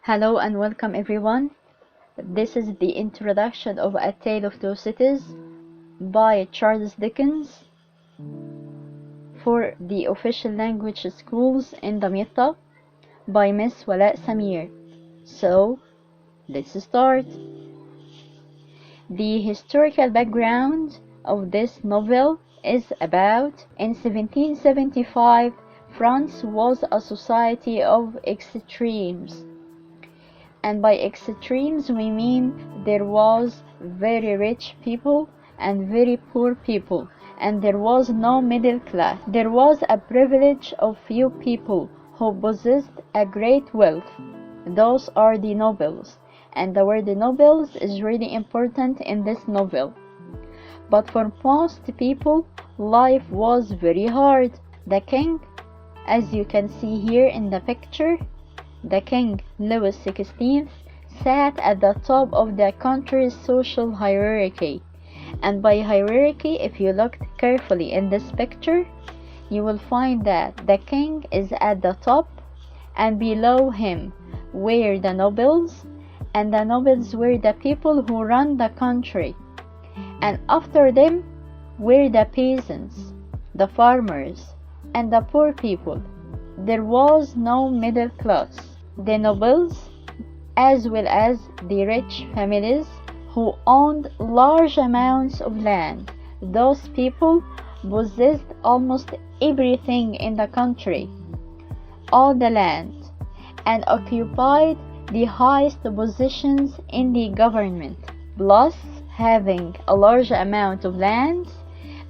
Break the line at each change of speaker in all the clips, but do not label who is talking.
Hello and welcome everyone. This is the introduction of A Tale of Two Cities by Charles Dickens for the official language schools in Damietta by Miss Walaa Samir. So, let's start. The historical background of this novel is about in 1775 France was a society of extremes. And by extremes we mean there was very rich people and very poor people, and there was no middle class. There was a privilege of few people who possessed a great wealth. Those are the nobles, and the word nobles is really important in this novel. But for most people, life was very hard. The king, as you can see here in the picture, the King Louis XVI sat at the top of the country's social hierarchy. And by hierarchy, if you look carefully in this picture, you will find that the king is at the top, and below him were the nobles, and the nobles were the people who run the country. And after them were the peasants, the farmers, and the poor people. There was no middle class. The nobles, as well as the rich families who owned large amounts of land, those people possessed almost everything in the country, all the land, and occupied the highest positions in the government. Plus, having a large amount of land,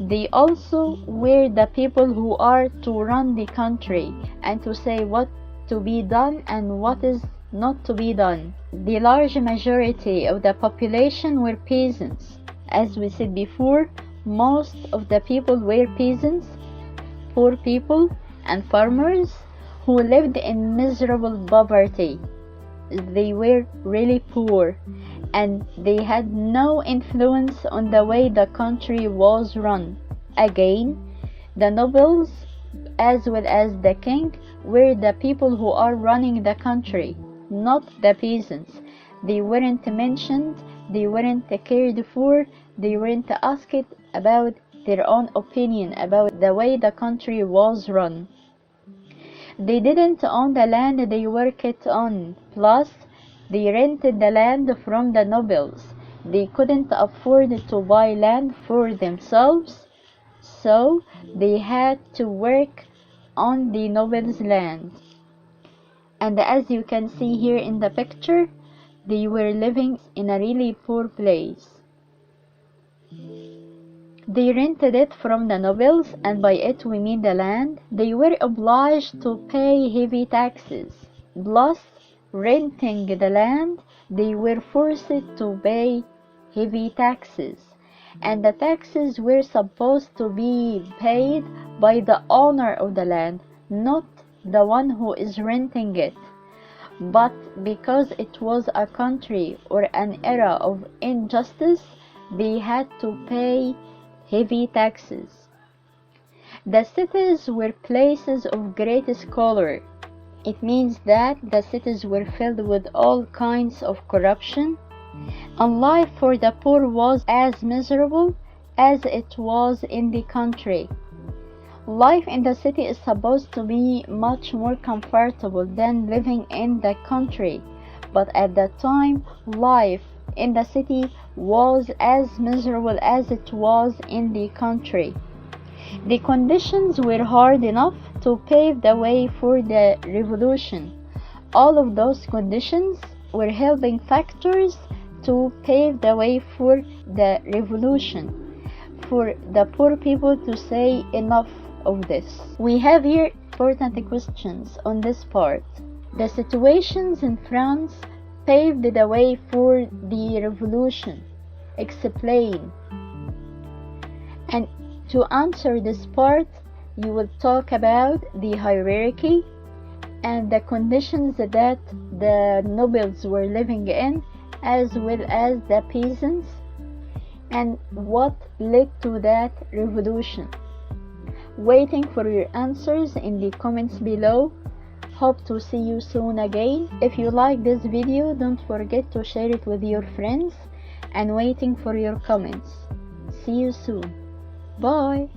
they also were the people who are to run the country and to say what to be done and what is not to be done. The large majority of the population were peasants. As we said before, most of the people were peasants, poor people, and farmers who lived in miserable poverty. They were really poor, and they had no influence on the way the country was run. Again, the nobles, as well as the king, were the people who are running the country, not the peasants. They weren't mentioned, they weren't cared for, they weren't asked about their own opinion about the way the country was run. They didn't own the land they worked on, plus they rented the land from the nobles. They couldn't afford to buy land for themselves, so they had to work on the nobles' land. And as you can see here in the picture, they were living in a really poor place. They rented it from the nobles, and by it we mean the land. They were obliged to pay heavy taxes. Plus, renting the land, they were forced to pay heavy taxes. And the taxes were supposed to be paid by the owner of the land, not the one who is renting it. But because it was a country or an era of injustice, they had to pay heavy taxes. The cities were places of great squalor. It means that the cities were filled with all kinds of corruption, and life for the poor was as miserable as it was in the country. Life in the city is supposed to be much more comfortable than living in the country, but at that time, life in the city was as miserable as it was in the country. The conditions were hard enough to pave the way for the revolution. All of those conditions were helping factors to pave the way for the revolution, for the poor people to say enough of this. We have here important questions on this part. The situations in France paved the way for the revolution. Explain. And to answer this part, you will talk about the hierarchy and the conditions that the nobles were living in, as well as the peasants, and what led to that revolution. Waiting for your answers in the comments below. Hope to see you soon again. If you like this video, don't forget to share it with your friends and waiting for your comments. See you soon. Bye.